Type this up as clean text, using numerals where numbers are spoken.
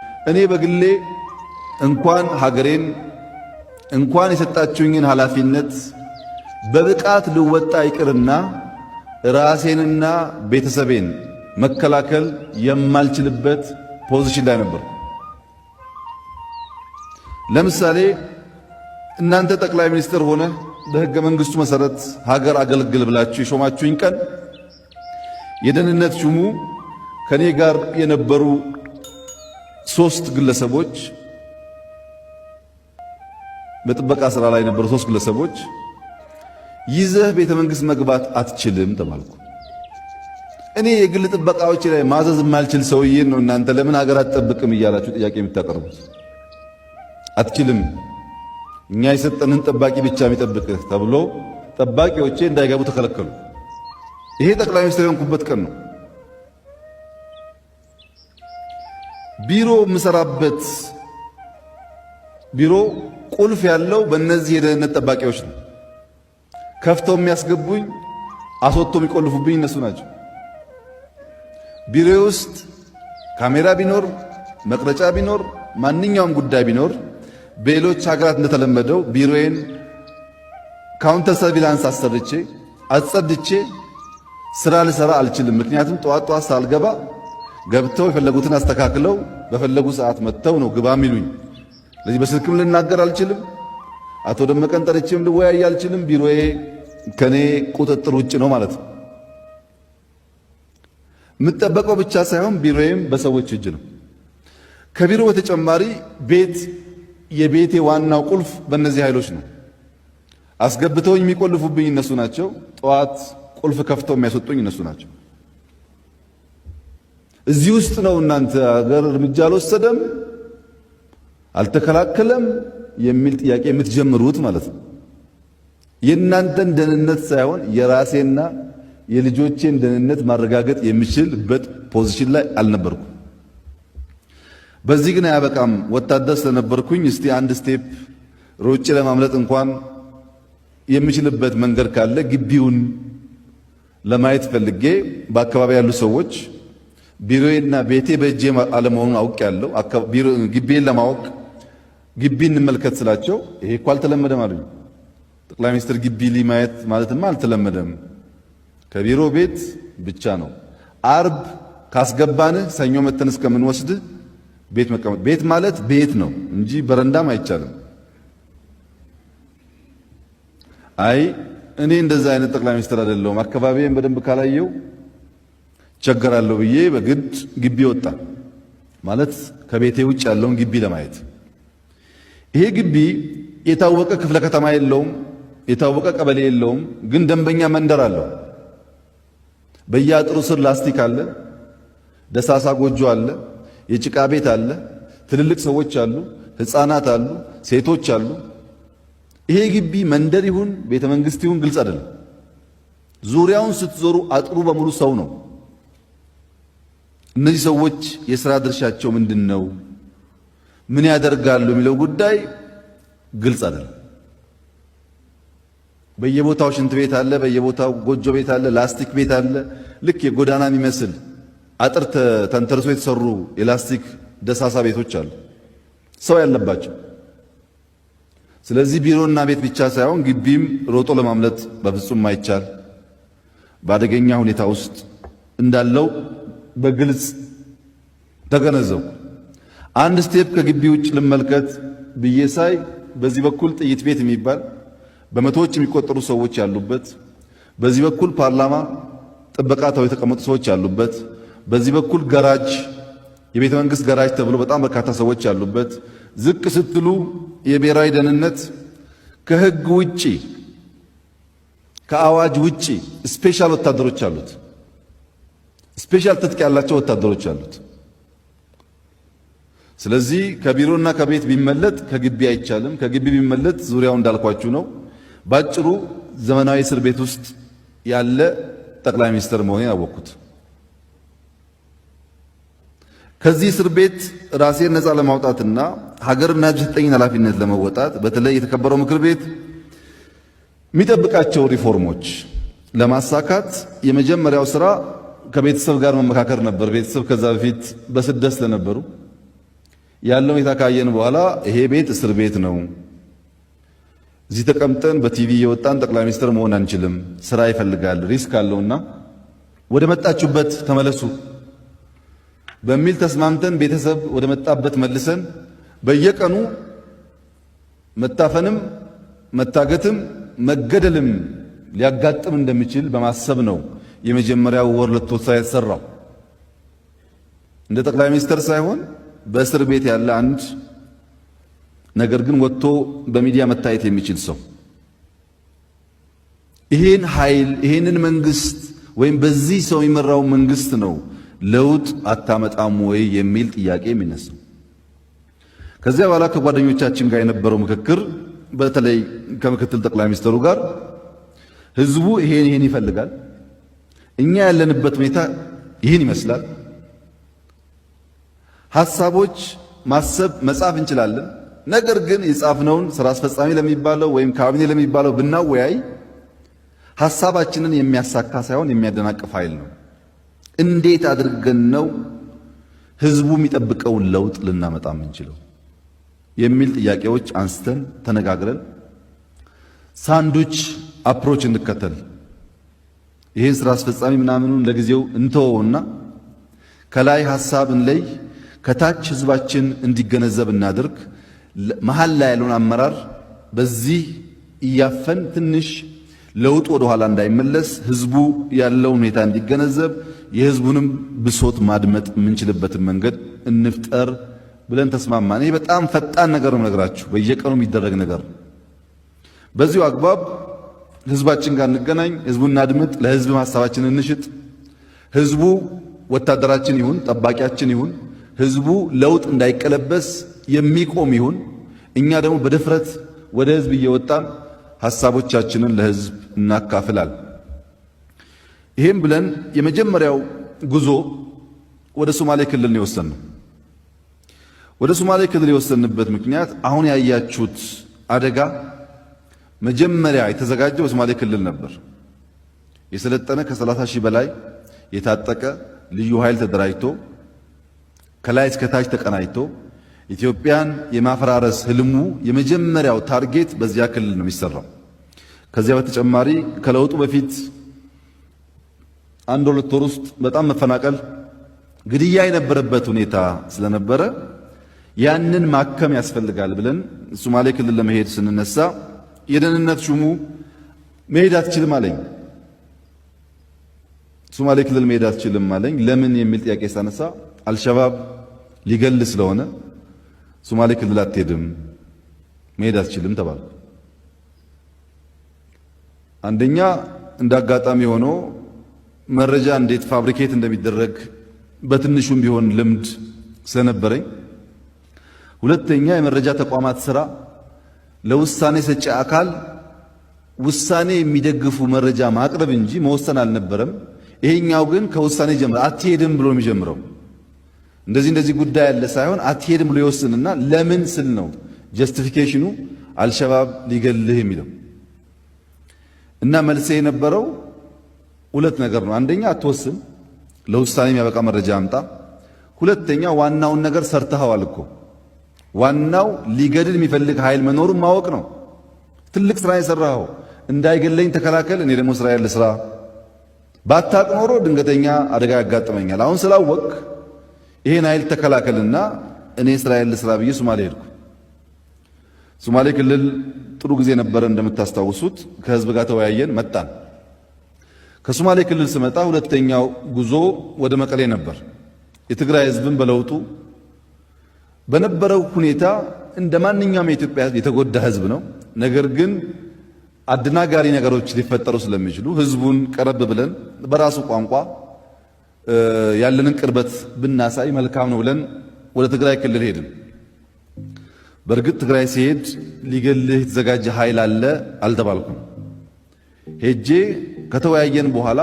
እኔ በግሌ እንኳን ሀገሬን እንኳን የሰጣችሁኝን ኃላፊነት በብቃት ልወጣ ይቅርና ራሴንና ቤተሰቤን መከላከል የማልችልበት ፖዚሽን ላይ ነበር። ለምሳሌ እናንተ ጠቅላይ ሚኒስትር ሆነ በሕገ መንግሥቱ መሰረት ሀገር አገልግል ብላችሁ የሾማችሁኝ ቀን የደህንነት ሹሙ ከኔ ጋር የነበሩ 3 ግለሰቦች በጥበቃ ስራ ላይ የነበሩ 3 ግለሰቦች ይዘህ ቤተ መንግሥት መግባት አትችልም ተባልኩ። እኔ የግል ጥበቃዎች ላይ ማዘዝ የማልችል ሰውዬን ነው እናንተ ለምን ሀገር አትጠብቅም እያላችሁ ጥያቄ የምታቀርቡት? አትችልም፣ እኛ የሰጠንን ጠባቂ ብቻ የሚጠብቅህ ተብሎ ጠባቂዎቼ እንዳይገቡ ተከለከሉ። ይሄ ጠቅላይ ሚኒስትር የሆንኩበት ቀን ነው። ቢሮ የምሰራበት ቢሮ ቁልፍ ያለው በእነዚህ የደህንነት ጠባቂዎች ነው። ከፍተው የሚያስገቡኝ አስወጥተው የሚቆልፉብኝ እነሱ ናቸው። ቢሮዬ ውስጥ ካሜራ ቢኖር መቅረጫ ቢኖር ማንኛውም ጉዳይ ቢኖር በሌሎች ሀገራት እንደተለመደው ቢሮዬን ካውንተር ሰርቪላንስ አሰርቼ አጸድቼ ስራ ልሰራ አልችልም። ምክንያቱም ጠዋት ሳልገባ ገብተው የፈለጉትን አስተካክለው በፈለጉ ሰዓት መጥተው ነው ግባ የሚሉኝ። ስለዚህ በስልክም ልናገር አልችልም። አቶ ደመቀን ጠርቼም ልወያይ አልችልም። ቢሮዬ ከኔ ቁጥጥር ውጭ ነው ማለት ነው። የምጠበቀው ብቻ ሳይሆን ቢሮዬም በሰዎች እጅ ነው። ከቢሮ በተጨማሪ የቤቴ ዋናው ቁልፍ በእነዚህ ኃይሎች ነው። አስገብተውኝ የሚቆልፉብኝ እነሱ ናቸው። ጠዋት ቁልፍ ከፍተው የሚያስወጡኝ እነሱ ናቸው። እዚህ ውስጥ ነው እናንተ ሀገር እርምጃ አልወሰደም አልተከላከለም የሚል ጥያቄ የምትጀምሩት ማለት ነው። የእናንተን ደህንነት ሳይሆን የራሴና የልጆቼን ደህንነት ማረጋገጥ የሚችልበት ፖዚሽን ላይ አልነበርኩም። በዚህ ግን አያበቃም። ወታደር ስለነበርኩኝ እስቲ አንድ ስቴፕ ሮጬ ለማምለጥ እንኳን የሚችልበት መንገድ ካለ ግቢውን ለማየት ፈልጌ በአካባቢ ያሉ ሰዎች ቢሮዬና ቤቴ በእጄ አለመሆኑን አውቄያለሁ። ግቢዬን ለማወቅ ግቢ እንመልከት ስላቸው ይሄ እኮ አልተለመደም አሉኝ። ጠቅላይ ሚኒስትር ግቢ ማየት ማለትማ አልተለመደም፣ ከቢሮ ቤት ብቻ ነው። አርብ ካስገባንህ ሰኞ መተን እስከምንወስድ ቤት መቀመጥ። ቤት ማለት ቤት ነው እንጂ በረንዳም አይቻልም። አይ እኔ እንደዛ አይነት ጠቅላይ ሚኒስትር አይደለሁም፣ አካባቢዬን በደንብ ካላየው ቸገራለሁ ብዬ በግድ ግቢ ወጣ ማለት ከቤቴ ውጭ ያለውን ግቢ ለማየት። ይሄ ግቢ የታወቀ ክፍለ ከተማ የለውም፣ የታወቀ ቀበሌ የለውም፣ ግን ደንበኛ መንደር አለው። በየአጥሩ ስር ላስቲክ አለ፣ ደሳሳ ጎጆ አለ፣ የጭቃ ቤት አለ፣ ትልልቅ ሰዎች አሉ፣ ሕፃናት አሉ፣ ሴቶች አሉ። ይሄ ግቢ መንደር ይሁን ቤተ መንግስት ይሁን ግልጽ አይደለም። ዙሪያውን ስትዞሩ አጥሩ በሙሉ ሰው ነው። እነዚህ ሰዎች የሥራ ድርሻቸው ምንድነው? ምን ያደርጋሉ የሚለው ጉዳይ ግልጽ አይደለም። በየቦታው ሽንት ቤት አለ፣ በየቦታው ጎጆ ቤት አለ፣ ላስቲክ ቤት አለ። ልክ የጎዳና የሚመስል አጥር ተንተርሶ የተሰሩ የላስቲክ ደሳሳ ቤቶች አሉ፣ ሰው ያለባቸው። ስለዚህ ቢሮና ቤት ብቻ ሳይሆን ግቢም ሮጦ ለማምለጥ በፍጹም ማይቻል በአደገኛ ሁኔታ ውስጥ እንዳለው በግልጽ ተገነዘቡ። አንድ ስቴፕ ከግቢ ውጭ ልመልከት ብዬ ሳይ በዚህ በኩል ጥይት ቤት የሚባል በመቶዎች የሚቆጠሩ ሰዎች ያሉበት፣ በዚህ በኩል ፓርላማ ጥበቃ ተው የተቀመጡ ሰዎች ያሉበት፣ በዚህ በኩል ገራጅ የቤተ መንግስት ገራጅ ተብሎ በጣም በርካታ ሰዎች ያሉበት፣ ዝቅ ስትሉ የብሔራዊ ደህንነት ከህግ ውጪ ከአዋጅ ውጪ ስፔሻል ወታደሮች አሉት። ስፔሻል ትጥቅ ያላቸው ወታደሮች አሉት። ስለዚህ ከቢሮና ከቤት ቢመለጥ ከግቢ አይቻልም። ከግቢ ቢመለጥ ዙሪያው እንዳልኳችሁ ነው። ባጭሩ ዘመናዊ እስር ቤት ውስጥ ያለ ጠቅላይ ሚኒስትር መሆኔን አወቅኩት። ከዚህ እስር ቤት ራሴን ነፃ ለማውጣትና ሀገርና ሕዝብ የሰጠኝን ኃላፊነት ለመወጣት በተለይ የተከበረው ምክር ቤት የሚጠብቃቸው ሪፎርሞች ለማሳካት የመጀመሪያው ስራ ከቤተሰብ ጋር መመካከር ነበር። ቤተሰብ ከዛ በፊት በስደት ስለነበሩ ያለው ሁኔታ ካየን በኋላ ይሄ ቤት እስር ቤት ነው። እዚህ ተቀምጠን በቲቪ የወጣን ጠቅላይ ሚኒስትር መሆን አንችልም። ስራ ይፈልጋል፣ ሪስክ አለውና ወደ መጣችሁበት ተመለሱ በሚል ተስማምተን ቤተሰብ ወደ መጣበት መልሰን በየቀኑ መታፈንም መታገትም መገደልም ሊያጋጥም እንደሚችል በማሰብ ነው የመጀመሪያው ወር ለቶሳ የተሰራው። እንደ ጠቅላይ ሚኒስትር ሳይሆን በእስር ቤት ያለ አንድ ነገር ግን ወጥቶ በሚዲያ መታየት የሚችል ሰው ይሄን ኃይል ይሄንን መንግስት ወይም በዚህ ሰው የሚመራው መንግስት ነው ለውጥ አታመጣም ወይ የሚል ጥያቄ የሚነሳው። ከዚያ በኋላ ከጓደኞቻችን ጋር የነበረው ምክክር በተለይ ከምክትል ጠቅላይ ሚኒስትሩ ጋር ህዝቡ ይሄን ይፈልጋል፣ እኛ ያለንበት ሁኔታ ይሄን ይመስላል፣ ሐሳቦች ማሰብ መጻፍ እንችላለን። ነገር ግን የጻፍነውን ስራ አስፈጻሚ ለሚባለው ወይም ካቢኔ ለሚባለው ብናወያይ ሐሳባችንን የሚያሳካ ሳይሆን የሚያደናቅፍ ኃይል ነው። እንዴት አድርገን ነው ህዝቡ የሚጠብቀውን ለውጥ ልናመጣ የምንችለው የሚል ጥያቄዎች አንስተን ተነጋግረን ሳንዱች አፕሮች እንከተል። ይሄን ስራ አስፈጻሚ ምናምኑን ለጊዜው እንተወውና ከላይ ሐሳብ እንለይ፣ ከታች ህዝባችን እንዲገነዘብ እናድርግ። መሃል ላይ ያለውን አመራር በዚህ እያፈን ትንሽ ለውጥ ወደ ኋላ እንዳይመለስ ህዝቡ ያለውን ሁኔታ እንዲገነዘብ የህዝቡንም ብሶት ማድመጥ የምንችልበትን መንገድ እንፍጠር ብለን ተስማማን። ይሄ በጣም ፈጣን ነገር ነው ነገራችሁ፣ በየቀኑ የሚደረግ ነገር። በዚሁ አግባብ ህዝባችን ጋር እንገናኝ፣ ህዝቡን እናድምጥ፣ ለህዝብ ሐሳባችንን እንሽጥ። ህዝቡ ወታደራችን ይሁን ጠባቂያችን ይሁን፣ ህዝቡ ለውጥ እንዳይቀለበስ የሚቆም ይሁን። እኛ ደግሞ በድፍረት ወደ ህዝብ እየወጣን ሐሳቦቻችንን ለህዝብ እናካፍላል። ይሄም ብለን የመጀመሪያው ጉዞ ወደ ሶማሌ ክልል ነው የወሰንነው። ወደ ሶማሌ ክልል የወሰንበት ምክንያት አሁን ያያችሁት አደጋ መጀመሪያ የተዘጋጀው በሶማሌ ክልል ነበር። የሰለጠነ ከ30 ሺህ በላይ የታጠቀ ልዩ ኃይል ተደራጅቶ ከላይ እስከ ታች ተቀናጅቶ ኢትዮጵያን የማፈራረስ ህልሙ የመጀመሪያው ታርጌት በዚያ ክልል ነው የሚሰራው። ከዚያ በተጨማሪ ከለውጡ በፊት አንድ ሁለት ወር ውስጥ በጣም መፈናቀል፣ ግድያ የነበረበት ሁኔታ ስለነበረ ያንን ማከም ያስፈልጋል ብለን ሶማሌ ክልል ለመሄድ ስንነሳ የደህንነት ሹሙ መሄድ አትችልም አለኝ። ሶማሌ ክልል መሄድ አትችልም አለኝ። ለምን የሚል ጥያቄ ሳነሳ አልሸባብ ሊገል ስለሆነ ሶማሌ ክልል አትሄድም፣ መሄድ አትችልም ተባለ። አንደኛ እንዳጋጣሚ ሆኖ መረጃ እንዴት ፋብሪኬት እንደሚደረግ በትንሹም ቢሆን ልምድ ስለነበረኝ፣ ሁለተኛ የመረጃ ተቋማት ስራ ለውሳኔ ሰጪ አካል ውሳኔ የሚደግፉ መረጃ ማቅረብ እንጂ መወሰን አልነበረም። ይሄኛው ግን ከውሳኔ ጀምሮ አትሄድም ብሎ የሚጀምረው እንደዚህ ጉዳይ ያለ ሳይሆን አትሄድም ብሎ ይወስንና ለምን ስል ነው ጀስቲፊኬሽኑ አልሸባብ ሊገልህ የሚለው እና መልሴ የነበረው ሁለት ነገር ነው። አንደኛ አትወስን፣ ለውሳኔ የሚያበቃ መረጃ አምጣ። ሁለተኛ ዋናውን ነገር ሰርተኸዋል እኮ። ዋናው ሊገድል የሚፈልግ ኃይል መኖሩን ማወቅ ነው። ትልቅ ስራ የሰራኸው እንዳይገለኝ ተከላከል፣ እኔ ደግሞ ስራ ያለ ስራ። ባታቅ ኖሮ ድንገተኛ አደጋ ያጋጥመኛል። አሁን ስላወቅ ይሄን ኃይል ተከላከልና እኔ ስራ ያለ ስራ ብዬ ሶማሌ ሄድኩ። ሶማሌ ክልል ጥሩ ጊዜ ነበረ እንደምታስታውሱት። ከህዝብ ጋር ተወያየን፣ መጣን። ከሶማሌ ክልል ስመጣ ሁለተኛው ጉዞ ወደ መቀሌ ነበር። የትግራይ ህዝብን በለውጡ በነበረው ሁኔታ እንደ ማንኛውም የኢትዮጵያ ህዝብ የተጎዳ ህዝብ ነው። ነገር ግን አደናጋሪ ነገሮች ሊፈጠሩ ስለሚችሉ ህዝቡን ቀረብ ብለን በራሱ ቋንቋ ያለንን ቅርበት ብናሳይ መልካም ነው ብለን ወደ ትግራይ ክልል ሄድን። በእርግጥ ትግራይ ሲሄድ ሊገልህ የተዘጋጀ ኃይል አለ አልተባልኩም። ሄጄ ከተወያየን በኋላ